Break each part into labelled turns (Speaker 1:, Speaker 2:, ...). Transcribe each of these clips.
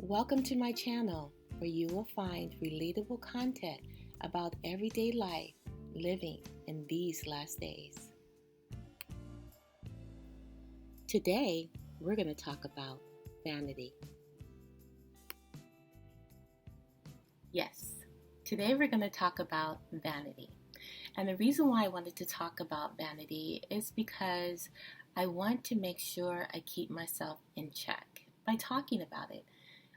Speaker 1: Welcome to my channel, where you will find relatable content about everyday life living in these last days. Today, we're going to talk about vanity. Yes, today we're going to talk about vanity. And the reason why I wanted to talk about vanity is because I want to make sure I keep myself in check by talking about it.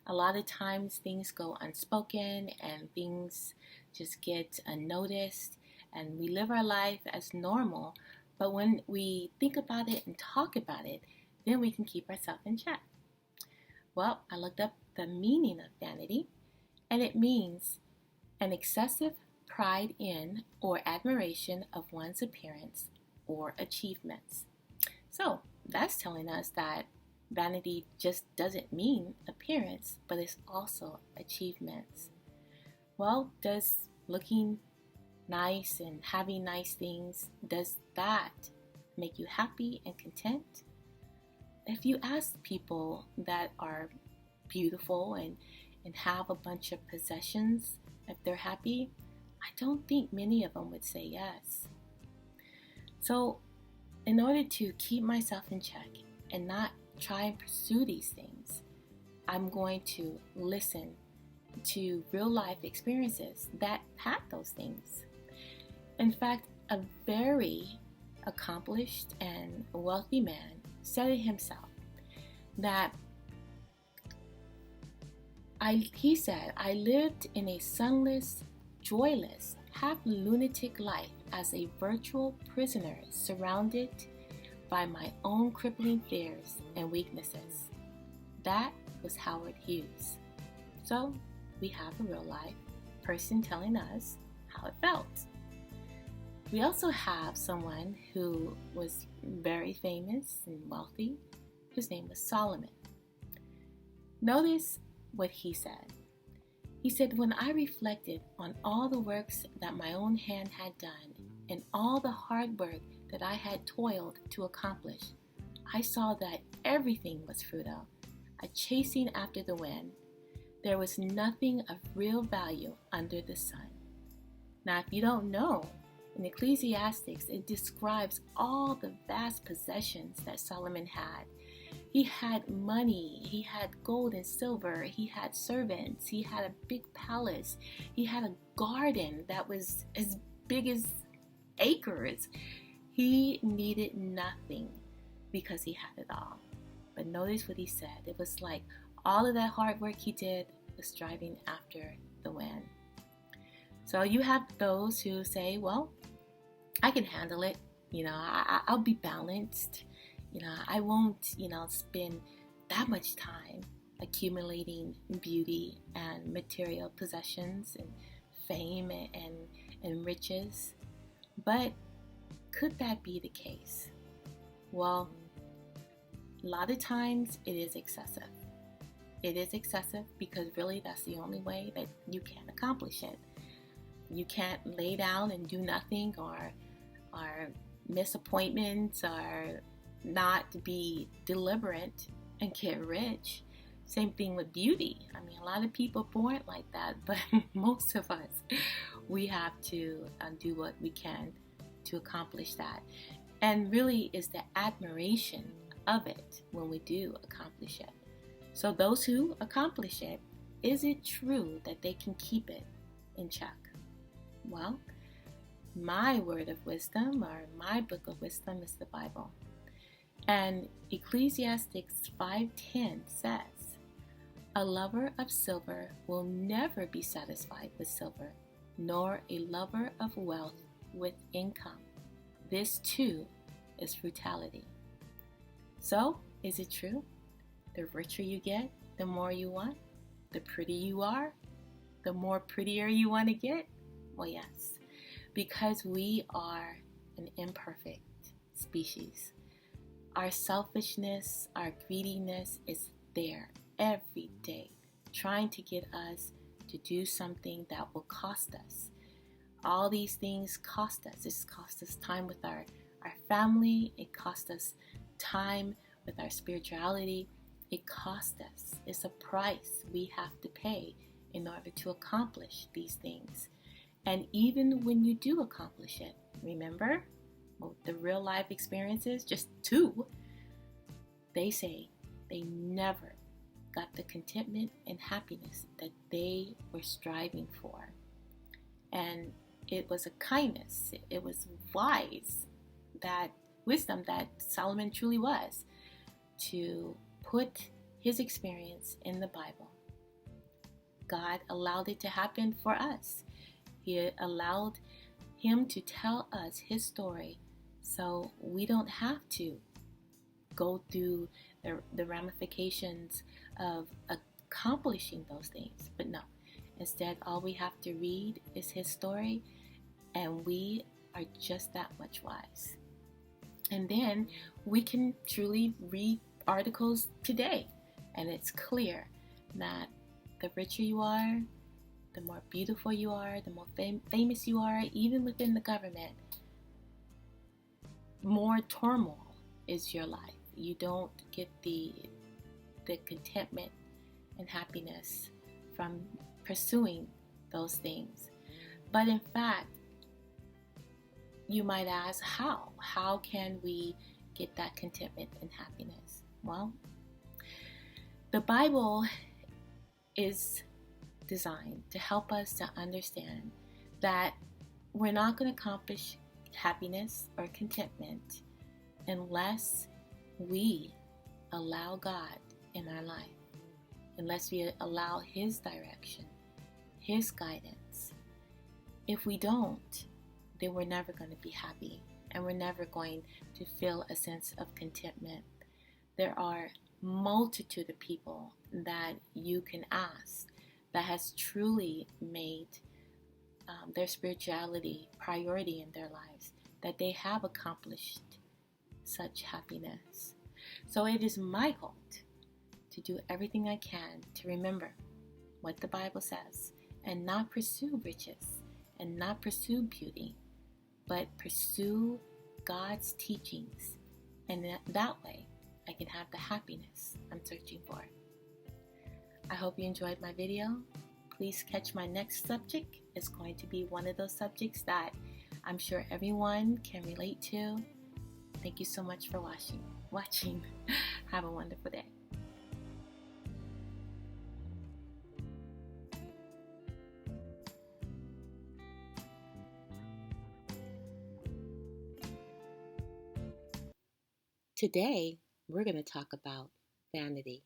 Speaker 1: A lot of times things go unspoken and things just get unnoticed, and we live our life as normal, but when we think about it and talk about it, then we can keep ourselves in check. Well, I looked up the meaning of vanity, and it means an excessive pride in or admiration of one's appearance or achievements. So that's telling us that vanity just doesn't mean appearance, but it's also achievements. Well, does looking nice and having nice things, does that make you happy and content? If you ask people that are beautiful and have a bunch of possessions, if they're happy, I don't think many of them would say yes. So in order to keep myself in check and not try and pursue these things, I'm going to listen to real life experiences that had those things. In fact, a very accomplished and wealthy man said it himself that he said, "I lived in a sunless, joyless, half-lunatic life as a virtual prisoner surrounded by my own crippling fears and weaknesses." That was Howard Hughes. So we have a real life person telling us how it felt. We also have someone who was very famous and wealthy, whose name was Solomon. Notice what he said. He said, "When I reflected on all the works that my own hand had done and all the hard work that I had toiled to accomplish, I saw that everything was futile, a chasing after the wind. There was nothing of real value under the sun." Now, if you don't know, in Ecclesiastes, it describes all the vast possessions that Solomon had. He had money, he had gold and silver, he had servants, he had a big palace, he had a garden that was as big as acres. He needed nothing because he had it all. But notice what he said. It was like all of that hard work he did was driving after the wind. So you have those who say, well, I can handle it. I'll be balanced. I won't, spend that much time accumulating beauty and material possessions and fame and riches. But could that be the case? Well, a lot of times it is excessive. It is excessive because really that's the only way that you can accomplish it. You can't lay down and do nothing or miss appointments or not be deliberate and get rich. Same thing with beauty. I mean, a lot of people are born like that, but most of us, we have to do what we can to accomplish that. And really is the admiration of it when we do accomplish it. So those who accomplish it, is it true that they can keep it in check? Well, my word of wisdom or my book of wisdom is the Bible. And Ecclesiastes 5:10 says, "A lover of silver will never be satisfied with silver, nor a lover of wealth with income. This too is frugality." So, is it true? The richer you get, the more you want? The prettier you are, the more prettier you want to get? Well, yes, because we are an imperfect species. Our selfishness, our greediness is there every day, trying to get us to do something that will cost us. All these things cost us. It costs us time with our family. It costs us time with our spirituality. It costs us. It's a price we have to pay in order to accomplish these things. And even when you do accomplish it, remember the real life experiences, just two, they say they never got the contentment and happiness that they were striving for. And it was a kindness, it was wise, that wisdom that Solomon truly was, to put his experience in the Bible. God allowed it to happen for us. He allowed him to tell us his story so we don't have to go through the ramifications of accomplishing those things. But no, instead, all we have to read is his story, and we are just that much wise. And then we can truly read articles today, and it's clear that the richer you are, the more beautiful you are, the more famous you are, even within the government, more turmoil is your life. You don't get the contentment and happiness from pursuing those things. But in fact, you might ask, how? How can we get that contentment and happiness? Well, the Bible is designed to help us to understand that we're not going to accomplish happiness or contentment unless we allow God in our life, unless we allow his direction, his guidance. If we don't, then we're never going to be happy, and we're never going to feel a sense of contentment. There are multitude of people that you can ask that has truly made their spirituality priority in their lives, that they have accomplished such happiness. So it is my goal to do everything I can to remember what the Bible says and not pursue riches and not pursue beauty, but pursue God's teachings. And that way I can have the happiness I'm searching for. I hope you enjoyed my video. Please catch my next subject. It's going to be one of those subjects that I'm sure everyone can relate to. Thank you so much for watching. Have a wonderful day. Today, we're going to talk about vanity.